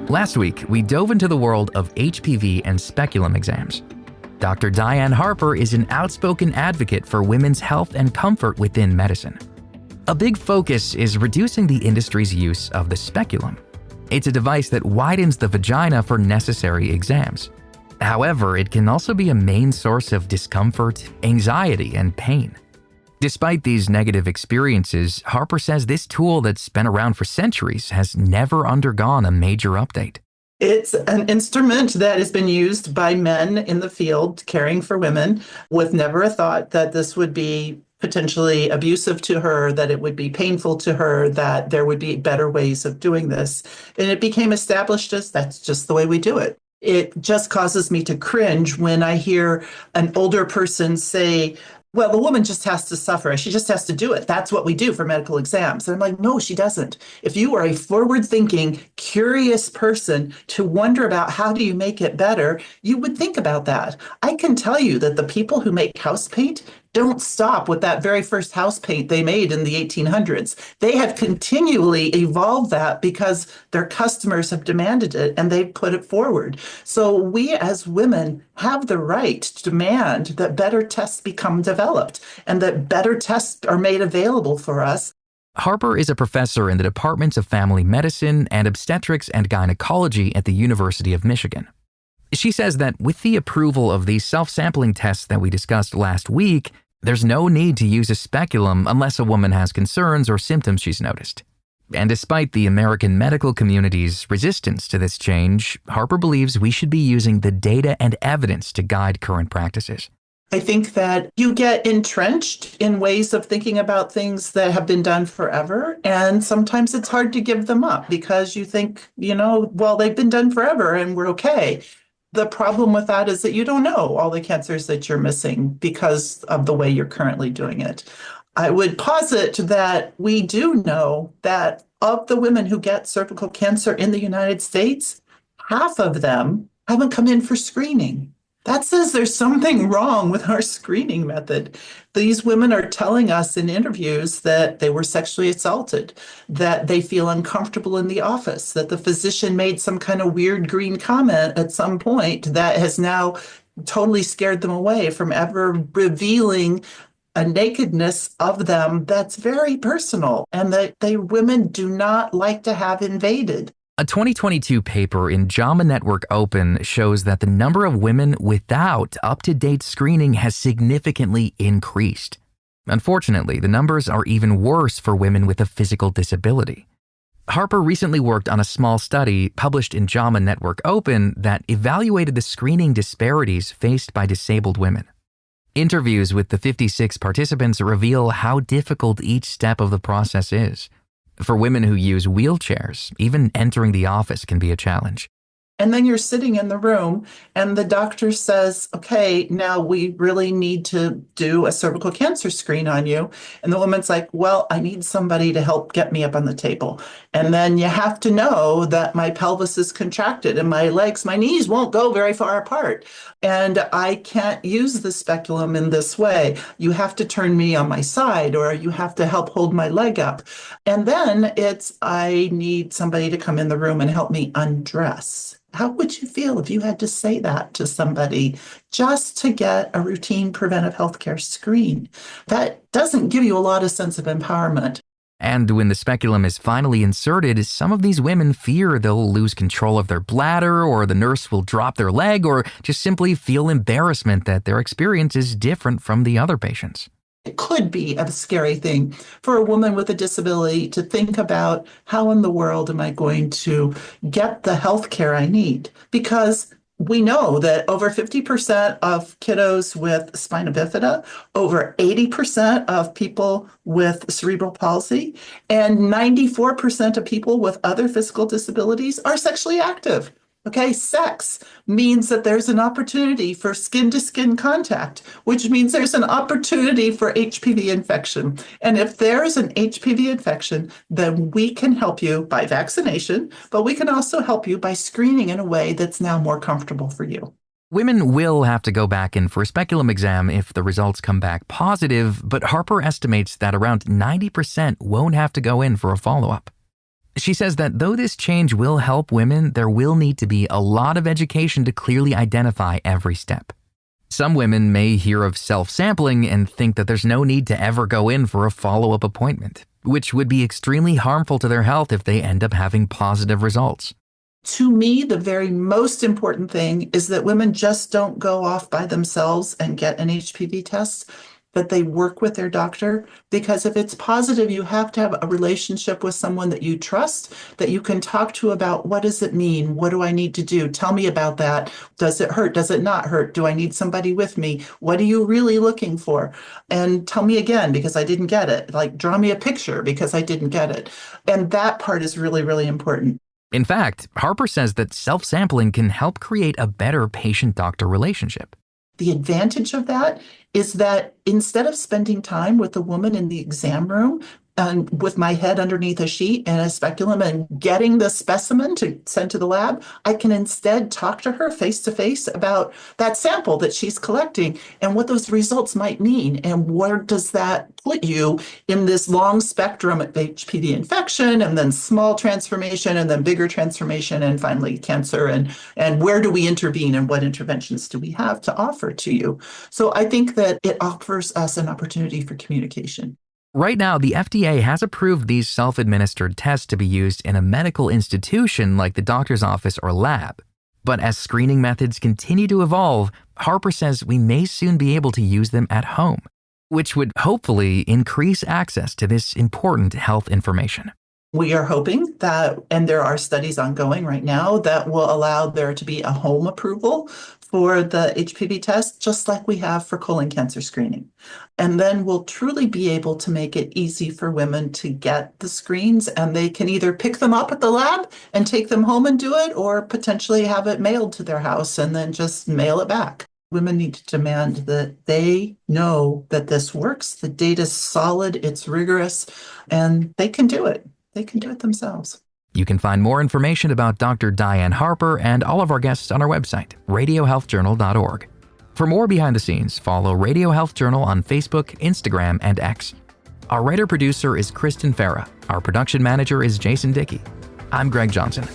Last week, we dove into the world of HPV and speculum exams. Dr. Diane Harper is an outspoken advocate for women's health and comfort within medicine. A big focus is reducing the industry's use of the speculum. It's a device that widens the vagina for necessary exams. However, it can also be a main source of discomfort, anxiety, and pain. Despite these negative experiences, Harper says this tool that's been around for centuries has never undergone a major update. It's an instrument that has been used by men in the field caring for women with never a thought that this would be potentially abusive to her, that it would be painful to her, that there would be better ways of doing this. And it became established as that's just the way we do it. It just causes me to cringe when I hear an older person say, well, the woman just has to suffer. She just has to do it. That's what we do for medical exams. And I'm like, no, she doesn't. If you are a forward-thinking, curious person to wonder about how do you make it better, you would think about that. I can tell you that the people who make house paint don't stop with that very first house paint they made in the 1800s. They have continually evolved that because their customers have demanded it and they've put it forward. So we as women have the right to demand that better tests become developed and that better tests are made available for us. Harper is a professor in the Departments of Family Medicine and Obstetrics and Gynecology at the University of Michigan. She says that with the approval of the self-sampling tests that we discussed last week, there's no need to use a speculum unless a woman has concerns or symptoms she's noticed. And despite the American medical community's resistance to this change, Harper believes we should be using the data and evidence to guide current practices. I think that you get entrenched in ways of thinking about things that have been done forever. And sometimes it's hard to give them up because you think, well, they've been done forever and we're okay. The problem with that is that you don't know all the cancers that you're missing because of the way you're currently doing it. I would posit that we do know that of the women who get cervical cancer in the United States, half of them haven't come in for screening. That says there's something wrong with our screening method. These women are telling us in interviews that they were sexually assaulted, that they feel uncomfortable in the office, that the physician made some kind of weird green comment at some point that has now totally scared them away from ever revealing a nakedness of them that's very personal and that women do not like to have invaded. A 2022 paper in JAMA Network Open shows that the number of women without up-to-date screening has significantly increased. Unfortunately, the numbers are even worse for women with a physical disability. Harper recently worked on a small study published in JAMA Network Open that evaluated the screening disparities faced by disabled women. Interviews with the 56 participants reveal how difficult each step of the process is. For women who use wheelchairs, even entering the office can be a challenge. And then you're sitting in the room and the doctor says, okay, now we really need to do a cervical cancer screen on you. And the woman's like, well, I need somebody to help get me up on the table. And then you have to know that my pelvis is contracted and my legs, my knees won't go very far apart. And I can't use the speculum in this way. You have to turn me on my side or you have to help hold my leg up. And then I need somebody to come in the room and help me undress. How would you feel if you had to say that to somebody just to get a routine preventive healthcare screen? That doesn't give you a lot of sense of empowerment. And when the speculum is finally inserted, some of these women fear they'll lose control of their bladder, or the nurse will drop their leg, or just simply feel embarrassment that their experience is different from the other patients. It could be a scary thing for a woman with a disability to think about how in the world am I going to get the health care I need? Because we know that over 50% of kiddos with spina bifida, over 80% of people with cerebral palsy, and 94% of people with other physical disabilities are sexually active. Okay, sex means that there's an opportunity for skin-to-skin contact, which means there's an opportunity for HPV infection. And if there is an HPV infection, then we can help you by vaccination, but we can also help you by screening in a way that's now more comfortable for you. Women will have to go back in for a speculum exam if the results come back positive, but Harper estimates that around 90% won't have to go in for a follow-up. She says that though this change will help women, there will need to be a lot of education to clearly identify every step. Some women may hear of self-sampling and think that there's no need to ever go in for a follow-up appointment, which would be extremely harmful to their health if they end up having positive results. To me, the very most important thing is that women just don't go off by themselves and get an HPV test, but they work with their doctor, because if it's positive, you have to have a relationship with someone that you trust, that you can talk to about what does it mean? What do I need to do? Tell me about that. Does it hurt? Does it not hurt? Do I need somebody with me? What are you really looking for? And tell me again, because I didn't get it. Like, draw me a picture because I didn't get it. And that part is really, really important. In fact, Harper says that self-sampling can help create a better patient-doctor relationship. The advantage of that is that instead of spending time with the woman in the exam room and with my head underneath a sheet and a speculum and getting the specimen to send to the lab, I can instead talk to her face to face about that sample that she's collecting and what those results might mean. And where does that put you in this long spectrum of HPV infection, and then small transformation, and then bigger transformation, and finally cancer, and where do we intervene and what interventions do we have to offer to you? So I think that it offers us an opportunity for communication. Right now, the FDA has approved these self-administered tests to be used in a medical institution like the doctor's office or lab. But as screening methods continue to evolve, Harper says we may soon be able to use them at home, which would hopefully increase access to this important health information. We are hoping that, and there are studies ongoing right now, that will allow there to be a home approval for the HPV test, just like we have for colon cancer screening. And then we'll truly be able to make it easy for women to get the screens, and they can either pick them up at the lab and take them home and do it, or potentially have it mailed to their house and then just mail it back. Women need to demand that they know that this works, the data's solid, it's rigorous, and they can do it. They can do it themselves. You can find more information about Dr. Diane Harper and all of our guests on our website, radiohealthjournal.org. For more behind the scenes, follow Radio Health Journal on Facebook, Instagram, and X. Our writer-producer is Kristen Farah. Our production manager is Jason Dickey. I'm Greg Johnson.